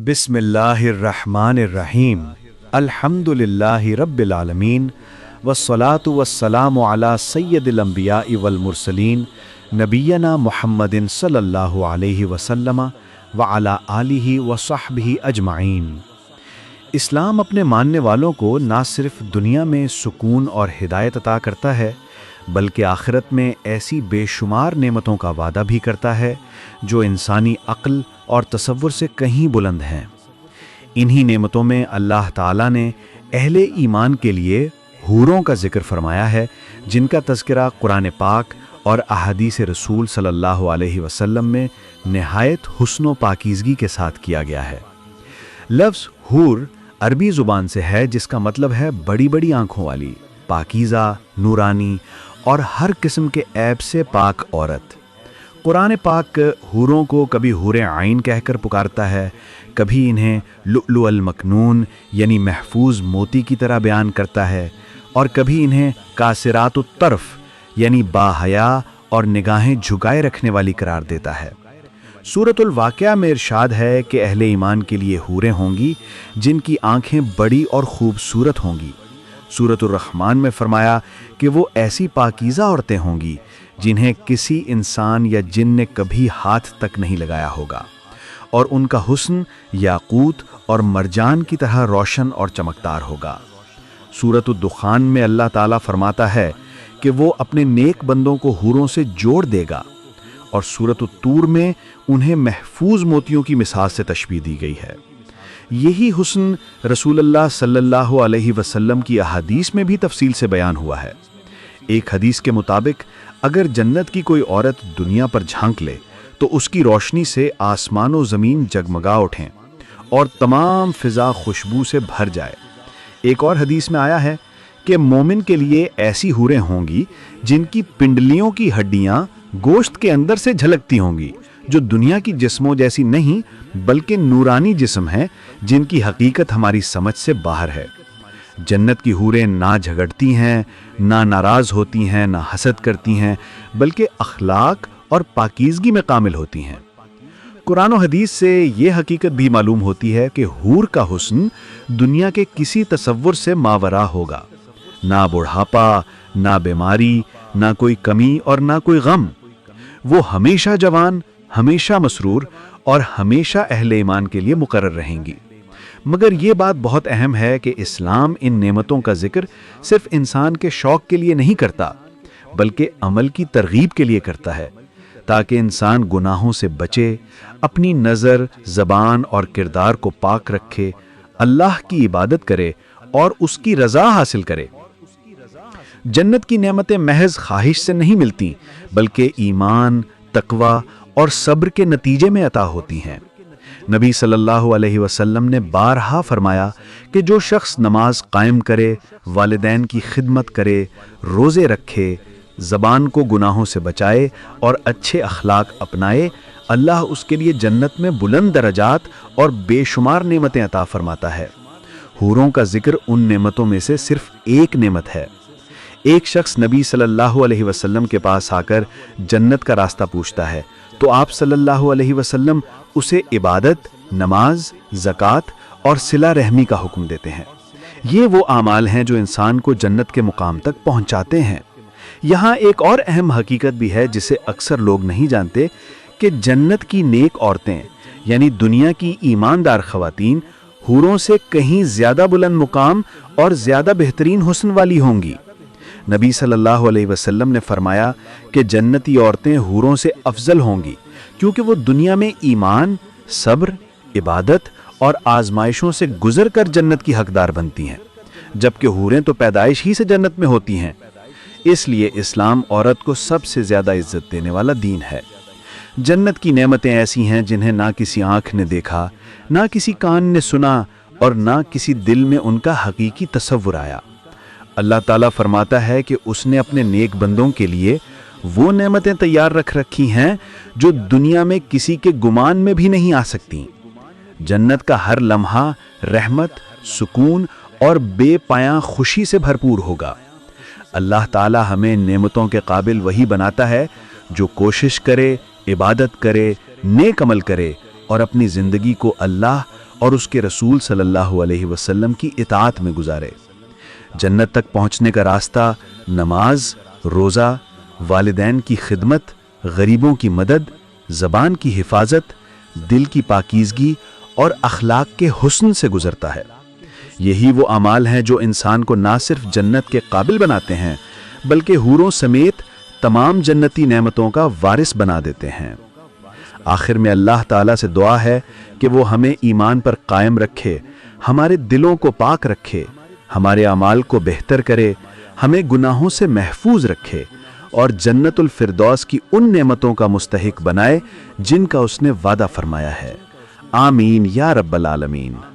बिस्मिल्लाहिर्रहमानिर्रहीम अल्हम्दुलिल्लाहि रब्बिल आलमीन वस्सलातु वस्सलामु अला सय्यदिल अंबियाइ वल मुरसलीन नबियना मुहम्मदिन सल्लल्लाहु अलैहि वसल्लम व अला आलिहि व सहबिहि अजमाइन। इस्लाम अपने मानने वालों को ना सिर्फ दुनिया में सुकून और हिदायत अता करता है बल्कि आखिरत में ऐसी बेशुमार नेमतों का वादा भी करता है जो इंसानी अक्ल और तसव्वुर से कहीं बुलंद हैं। इन्हीं नेमतों में अल्लाह ताला ने अहले ईमान के लिए हूरों का जिक्र फरमाया है, जिनका तज़किरा कुरान पाक और अहादीस रसूल सल्लल्लाहु अलैहि वसल्लम में नहायत हुस्न व पाकीज़गी के साथ किया गया है। लफ्ज़ हूर अरबी ज़ुबान से है, जिसका मतलब है बड़ी बड़ी आँखों वाली, पाकीज़ा, नूरानी और हर किस्म के ऐब से पाक औरत। कुरान पाक हूरों को कभी हूर आइन कहकर पुकारता है, कभी इन्हें लुअलु अल मकनून यानी महफूज मोती की तरह बयान करता है, और कभी इन्हें कासिरात तरफ यानी बाहया और निगाहें झुकाए रखने वाली करार देता है। सूरतुल वाक़िया में इरशाद है कि अहले ईमान के लिए हूरें होंगी जिनकी आंखें बड़ी और खूबसूरत होंगी। सूरतुर रहमान में फरमाया कि वो ऐसी पाकीज़ा औरतें होंगी जिन्हें किसी इंसान या जिन ने कभी हाथ तक नहीं लगाया होगा, और उनका हुस्न याकूत और मरजान की तरह रोशन और चमकदार होगा। सूरतुद दुखान में अल्लाह ताला फरमाता है कि वो अपने नेक बंदों को हूरों से जोड़ देगा, और सूरतुत तूर में उन्हें महफूज मोतियों की मिसाल से तशबीह दी गई है। यही हुस्न रसूलुल्लाह सल्लल्लाहु अलैहि वसल्लम की अहादीस में भी तफसील से बयान हुआ है। एक हदीस के मुताबिक अगर जन्नत की कोई औरत दुनिया पर झांक ले तो उसकी रोशनी से आसमान व ज़मीन जगमगा उठें और तमाम फ़िज़ा खुशबू से भर जाए। एक और हदीस में आया है कि मोमिन के लिए ऐसी हूरें होंगी जिनकी पिंडलियों की हड्डियाँ गोश्त के अंदर से झलकती होंगी, जो दुनिया की जिस्मों जैसी नहीं बल्कि नूरानी जिस्म है, जिनकी हकीकत हमारी समझ से बाहर है। जन्नत की हूरें ना झगड़ती हैं, ना नाराज़ होती हैं, ना हसद करती हैं, बल्कि अखलाक और पाकीज़गी में कामिल होती हैं। कुरान और हदीस से ये हकीकत भी मालूम होती है कि हूर का हुस्न दुनिया के किसी तसव्वुर से मावरा होगा। ना बुढ़ापा, ना बीमारी, ना कोई कमी और ना कोई गम। वो हमेशा जवान, हमेशा मसरूर और हमेशा अहले ईमान के लिए मुकर्रर रहेंगी। मगर ये बात बहुत अहम है कि इस्लाम इन नेमतों का जिक्र सिर्फ इंसान के शौक के लिए नहीं करता बल्कि अमल की तरगीब के लिए करता है, ताकि इंसान गुनाहों से बचे, अपनी नज़र, ज़बान और किरदार को पाक रखे, अल्लाह की इबादत करे और उसकी रज़ा हासिल करे। जन्नत की नेमतें महज ख्वाहिश से नहीं मिलती बल्कि ईमान, तकवा और सब्र के नतीजे में अता होती हैं। नबी सल्लल्लाहु अलैहि वसल्लम ने बारहा फरमाया कि जो शख्स नमाज कायम करे, वालिदैन की खिदमत करे, रोज़े रखे, ज़बान को गुनाहों से बचाए और अच्छे अखलाक अपनाए, अल्लाह उसके लिए जन्नत में बुलंद दरजात और बेशुमार नेमतें अता फरमाता है। हूरों का जिक्र उन नेमतों में से सिर्फ एक नेमत है। एक शख्स नबी सल्लल्लाहु अलैहि वसल्लम के पास आकर जन्नत का रास्ता पूछता है तो आप सल्लल्लाहु अलैहि वसल्लम उसे इबादत, नमाज, ज़कात और सिला रहमी का हुक्म देते हैं। ये वो आमाल हैं जो इंसान को जन्नत के मुकाम तक पहुंचाते हैं। यहाँ एक और अहम हकीकत भी है जिसे अक्सर लोग नहीं जानते कि जन्नत की नेक औरतें यानी दुनिया की ईमानदार ख़वातीन हूरों से कहीं ज़्यादा बुलंद मुकाम और ज़्यादा बेहतरीन हुस्न वाली होंगी। नबी सल्लल्लाहु अलैहि वसल्लम ने फरमाया कि जन्नती औरतें हूरों से अफजल होंगी क्योंकि वो दुनिया में ईमान, सब्र, इबादत और आजमाइशों से गुजर कर जन्नत की हकदार बनती हैं, जबकि हूरें तो पैदाइश ही से जन्नत में होती हैं। इसलिए इस्लाम औरत को सबसे ज़्यादा इज्जत देने वाला दीन है। जन्नत की नेमतें ऐसी हैं जिन्हें ना किसी आँख ने देखा, ना किसी कान ने सुना और ना किसी दिल में उनका हकीकी तसव्वुर आया। अल्लाह ताला फरमाता है कि उसने अपने नेक बंदों के लिए वो नेमतें तैयार रख रखी हैं जो दुनिया में किसी के गुमान में भी नहीं आ सकती। जन्नत का हर लम्हा रहमत, सुकून और बेपायां खुशी से भरपूर होगा। अल्लाह ताला हमें नेमतों के काबिल वही बनाता है जो कोशिश करे, इबादत करे, नेक अमल करे और अपनी ज़िंदगी को अल्लाह اور اس کے رسول صلی اللہ علیہ وسلم کی اطاعت میں گزارے۔ جنت تک پہنچنے کا راستہ نماز، روزہ، والدین کی خدمت، غریبوں کی مدد، زبان کی حفاظت، دل کی پاکیزگی اور اخلاق کے حسن سے گزرتا ہے۔ یہی وہ اعمال ہیں جو انسان کو نہ صرف جنت کے قابل بناتے ہیں بلکہ حوروں سمیت تمام جنتی نعمتوں کا وارث بنا دیتے ہیں۔ آخر میں اللہ تعالیٰ سے دعا ہے کہ وہ ہمیں ایمان پر قائم رکھے، ہمارے دلوں کو پاک رکھے، ہمارے اعمال کو بہتر کرے، ہمیں گناہوں سے محفوظ رکھے اور جنت الفردوس کی ان نعمتوں کا مستحق بنائے جن کا اس نے وعدہ فرمایا ہے۔ آمین یا رب العالمین۔